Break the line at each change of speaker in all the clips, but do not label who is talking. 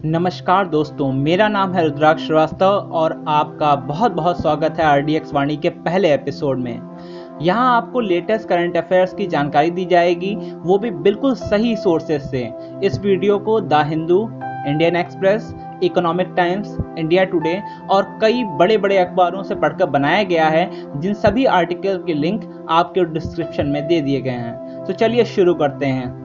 नमस्कार दोस्तों, मेरा नाम है रुद्राक्ष श्रीवास्तव और आपका बहुत बहुत स्वागत है आरडीएक्स वाणी के पहले एपिसोड में। यहाँ आपको लेटेस्ट करंट अफेयर्स की जानकारी दी जाएगी, वो भी बिल्कुल सही सोर्सेज से। इस वीडियो को the Hindu, Indian express, economic times, India today और कई बड़े बड़े अखबारों से पढ़कर बनाया गया है, जिन सभी आर्टिकल के लिंक आपके डिस्क्रिप्शन में दे दिए गए हैं। तो चलिए शुरू करते हैं।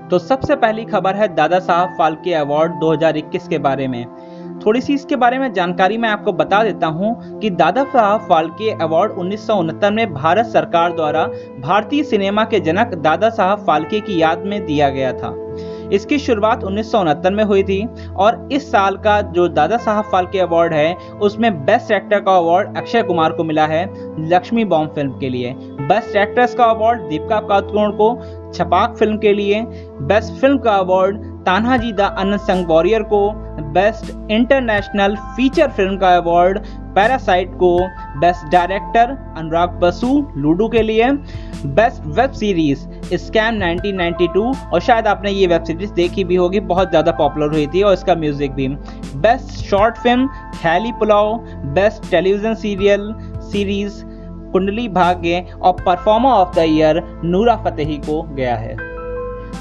तो सबसे पहली खबर है दादा साहब फाल्के अवार्ड 2021 के बारे में। थोड़ी सी इसके बारे में जानकारी मैं आपको बता देता हूं कि दादा साहब फाल्के अवार्ड 1969 में भारत सरकार द्वारा भारतीय सिनेमा के जनक दादा साहब फाल्के की याद में दिया गया था। इसकी शुरुआत 1969 में हुई थी और इस साल का जो दादा साहब फाल्के अवार्ड है उसमें बेस्ट एक्टर का अवार्ड अक्षय कुमार को मिला है लक्ष्मी बॉम्ब फिल्म के लिए। बेस्ट एक्ट्रेस का अवार्ड दीपिका पादुकोण को छपाक फिल्म के लिए। बेस्ट फिल्म का award Tanhaji the unsung warrior को। बेस्ट इंटरनेशनल फीचर फिल्म का अवार्ड पैरासाइट को। बेस्ट डायरेक्टर अनुराग बसु लूडो के लिए। बेस्ट वेब सीरीज स्कैम 1992, और शायद आपने ये वेब सीरीज देखी भी होगी, बहुत ज़्यादा पॉपुलर हुई थी, और इसका म्यूजिक भी। बेस्ट शॉर्ट फिल्म ख्याली pulao. Best television series Kundali Bhagya और परफॉर्मर ऑफ द ईयर नूरा फतेही को गया है।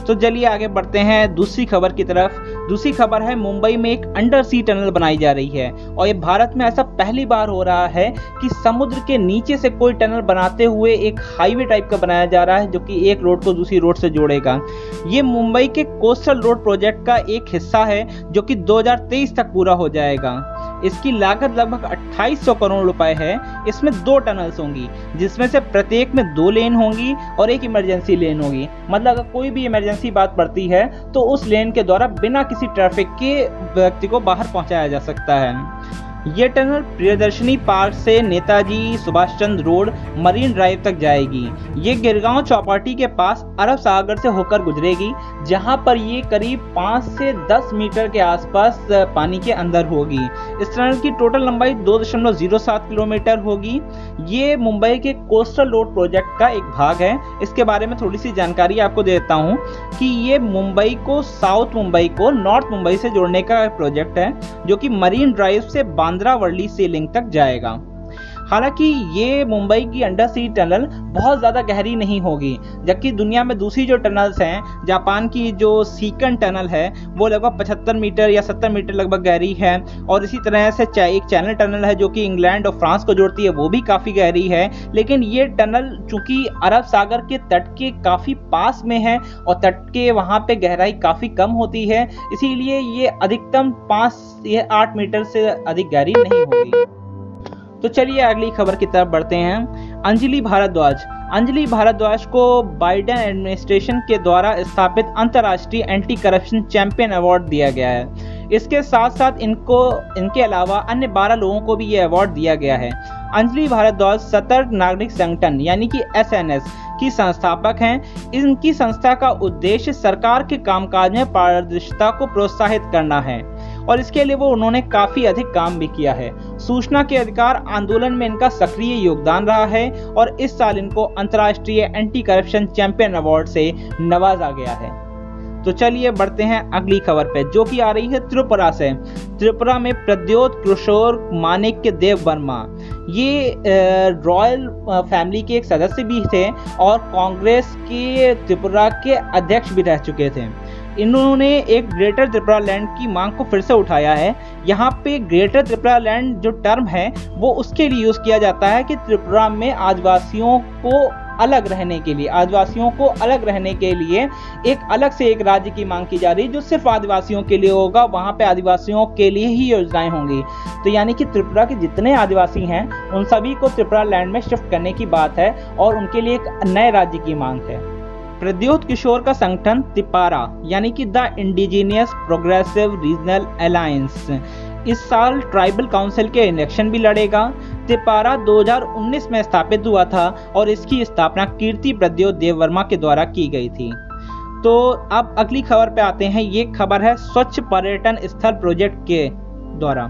तो चलिए आगे बढ़ते हैं दूसरी खबर की तरफ। दूसरी खबर है मुंबई में एक अंडर सी टनल बनाई जा रही है, और ये भारत में ऐसा पहली बार हो रहा है कि समुद्र के नीचे से कोई टनल बनाते हुए एक हाईवे टाइप का बनाया जा रहा है, जो कि एक रोड को दूसरी रोड से जोड़ेगा। ये मुंबई के कोस्टल रोड प्रोजेक्ट का एक हिस्सा है, जो कि 2023 तक पूरा हो जाएगा। इसकी लागत लगभग 2800 करोड़ रुपए है। इसमें 2 टनल्स होंगी, जिसमें से प्रत्येक में 2 लेन होंगी और एक इमरजेंसी लेन होगी। मतलब अगर कोई भी इमरजेंसी बात पड़ती है तो उस लेन के द्वारा बिना किसी ट्रैफिक के व्यक्ति को बाहर पहुंचाया जा सकता है। ये टनल प्रियदर्शनी पार्क से Netaji Subhash Chandra road marine drive तक जाएगी। ये गिरगांव चौपाटी के पास अरब सागर से होकर गुजरेगी, जहां पर ये करीब 5 से 10 मीटर के आसपास पानी के अंदर होगी। इस टनल की टोटल लंबाई 2.07 किलोमीटर होगी। ये मुंबई के कोस्टल रोड प्रोजेक्ट का एक भाग है। इसके बारे में थोड़ी सी जानकारी आपको देता हूँ कि ये मुंबई को साउथ मुंबई को नॉर्थ मुंबई से जोड़ने का प्रोजेक्ट है, जो कि मरीन ड्राइव से बांद्रा वर्ली सीलिंग तक जाएगा। हालांकि ये मुंबई की अंडर सी टनल बहुत ज़्यादा गहरी नहीं होगी, जबकि दुनिया में दूसरी जो टनल्स हैं, जापान की जो सीकन टनल है वो लगभग 75 मीटर या 70 मीटर लगभग गहरी है, और इसी तरह से एक चैनल टनल है जो कि इंग्लैंड और फ्रांस को जोड़ती है, वो भी काफ़ी गहरी है। लेकिन ये टनल चूंकि अरब सागर के तट के काफ़ी पास में है और तट के वहाँ पे गहराई काफ़ी कम होती है, इसीलिए ये अधिकतम 5 या 8 मीटर से अधिक गहरी नहीं होगी। तो चलिए अगली खबर की तरफ बढ़ते हैं। अंजलि भारद्वाज को बाइडेन एडमिनिस्ट्रेशन के द्वारा स्थापित अंतर्राष्ट्रीय एंटी करप्शन चैंपियन अवार्ड दिया गया है। इसके साथ साथ इनके अलावा अन्य 12 लोगों को भी ये अवार्ड दिया गया है। अंजलि भारद्वाज सतर्क नागरिक संगठन यानी कि SNS की संस्थापक हैं। इनकी संस्था का उद्देश्य सरकार के कामकाज में पारदर्शिता को प्रोत्साहित करना है, और इसके लिए उन्होंने काफी अधिक काम भी किया है। सूचना के अधिकार आंदोलन में इनका सक्रिय योगदान रहा है, और इस साल इनको अंतर्राष्ट्रीय एंटी करप्शन चैंपियन अवार्ड से नवाजा गया है। तो चलिए बढ़ते हैं अगली खबर पे, जो कि आ रही है त्रिपुरा से। त्रिपुरा में प्रद्योत किशोर माणिक्य देव वर्मा, ये रॉयल फैमिली के एक सदस्य भी थे और कांग्रेस के त्रिपुरा के अध्यक्ष भी रह चुके थे। इन्होंने एक ग्रेटर त्रिपुरा लैंड की मांग को फिर से उठाया है। यहाँ पे ग्रेटर त्रिपुरा लैंड जो टर्म है वो उसके लिए यूज किया जाता है कि त्रिपुरा में आदिवासियों को अलग रहने के लिए एक अलग से एक राज्य की मांग की जा रही है, जो सिर्फ आदिवासियों के लिए होगा। वहाँ पे आदिवासियों के लिए ही योजनाएं होंगी। तो यानी कि त्रिपुरा के जितने आदिवासी हैं उन सभी को त्रिपुरा लैंड में शिफ्ट करने की बात है, और उनके लिए एक नए राज्य की मांग है। प्रद्योत किशोर का संगठन तिपारा यानी कि the indigenous progressive regional alliance इस साल ट्राइबल काउंसिल के इलेक्शन भी लड़ेगा। तिपारा 2019 में स्थापित हुआ था और इसकी स्थापना कीर्ति प्रद्योत देव वर्मा के द्वारा की गई थी। तो अब अगली खबर पे आते हैं। ये खबर है स्वच्छ पर्यटन स्थल प्रोजेक्ट के द्वारा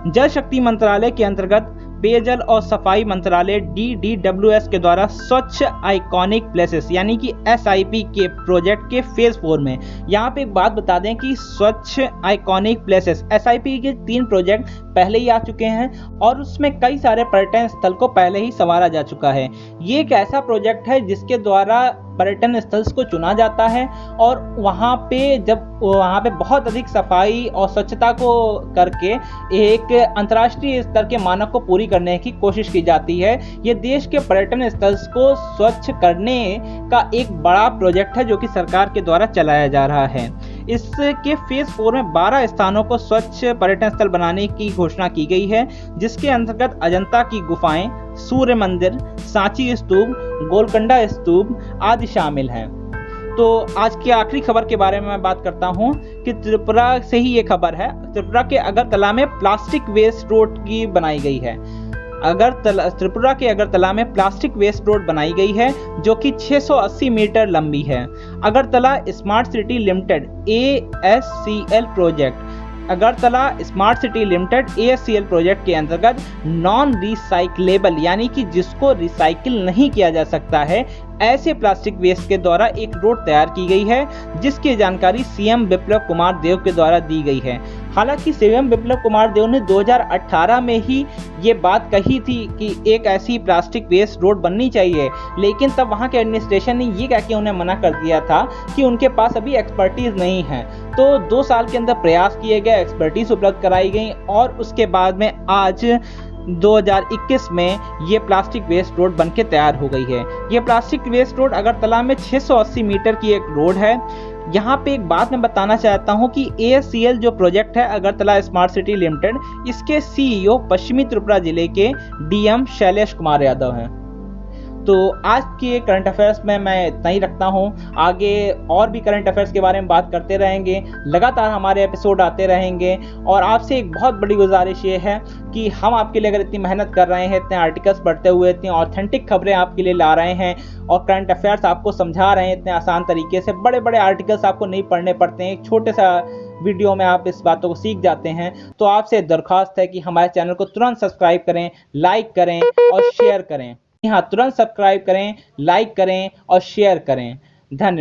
जल शक्ति मंत्रालय के अंतर्गत पेयजल और सफाई मंत्रालय DDWS के द्वारा स्वच्छ आइकॉनिक प्लेसेस यानी कि SIP के प्रोजेक्ट के फेज 4 में। यहाँ पे एक बात बता दें कि स्वच्छ आइकॉनिक प्लेसेस SIP के 3 प्रोजेक्ट पहले ही आ चुके हैं और उसमें कई सारे पर्यटन स्थल को पहले ही संवारा जा चुका है। ये एक ऐसा प्रोजेक्ट है जिसके द्वारा पर्यटन स्थल को चुना जाता है और वहाँ पे बहुत अधिक सफाई और स्वच्छता को करके एक अंतर्राष्ट्रीय स्तर के मानक को पूरी करने की कोशिश की जाती है। ये देश के पर्यटन स्थल को स्वच्छ करने का एक बड़ा प्रोजेक्ट है जो कि सरकार के द्वारा चलाया जा रहा है। इसके फेज 4 में 12 स्थानों को स्वच्छ पर्यटन स्थल बनाने की घोषणा की गई है, जिसके अंतर्गत अजंता की गुफाएं, सूर्य मंदिर, सांची स्तूप, गोलकोंडा स्तूप आदि शामिल हैं। तो आज की आखिरी खबर के बारे में मैं बात करता हूं कि त्रिपुरा से ही ये खबर है। त्रिपुरा के अगरतला में प्लास्टिक वेस्ट रोड की बनाई गई है। त्रिपुरा के अगरतला में प्लास्टिक वेस्ट रोड बनाई गई है जो कि 680 मीटर लंबी है। Agartala smart city limited ASCL project Agartala smart city limited ASCL project के अंतर्गत नॉन रिसाइक्लेबल यानी कि जिसको रिसाइकिल नहीं किया जा सकता है ऐसे प्लास्टिक वेस्ट के द्वारा एक रोड तैयार की गई है, जिसकी जानकारी CM बिप्लब कुमार देव के द्वारा दी गई है। हालांकि CM बिप्लब कुमार देव ने 2018 में ही ये बात कही थी कि एक ऐसी प्लास्टिक वेस्ट रोड बननी चाहिए, लेकिन तब वहां के एडमिनिस्ट्रेशन ने ये कह के उन्हें मना कर दिया था कि उनके पास अभी एक्सपर्टीज नहीं है। तो 2 साल के अंदर प्रयास किए गए, एक्सपर्टीज उपलब्ध कराई गई और उसके बाद में आज 2021 में ये प्लास्टिक वेस्ट रोड बनके तैयार हो गई है। ये प्लास्टिक वेस्ट रोड अगरतला में 680 मीटर की एक रोड है। यहाँ पे एक बात मैं बताना चाहता हूँ कि ASCL जो प्रोजेक्ट है अगरतला स्मार्ट सिटी लिमिटेड, इसके CEO पश्चिमी त्रिपुरा जिले के DM शैलेश कुमार यादव हैं। तो आज के करंट अफेयर्स में मैं इतना ही रखता हूँ। आगे और भी करंट अफेयर्स के बारे में बात करते रहेंगे, लगातार हमारे एपिसोड आते रहेंगे। और आपसे एक बहुत बड़ी गुजारिश ये है कि हम आपके लिए अगर इतनी मेहनत कर रहे हैं, इतने आर्टिकल्स पढ़ते हुए, इतनी ऑथेंटिक खबरें आपके लिए ला रहे हैं और करंट अफेयर्स आपको समझा रहे हैं इतने आसान तरीके से, बड़े बड़े आर्टिकल्स आपको नहीं पढ़ने पड़ते हैं, एक छोटे सा वीडियो में आप इस बातों को सीख जाते हैं। तो आपसे दरख्वास्त है कि हमारे चैनल को तुरंत सब्सक्राइब करें, लाइक करें और शेयर करें। हाँ, तुरंत सब्सक्राइब करें, लाइक करें और शेयर करें। धन्यवाद।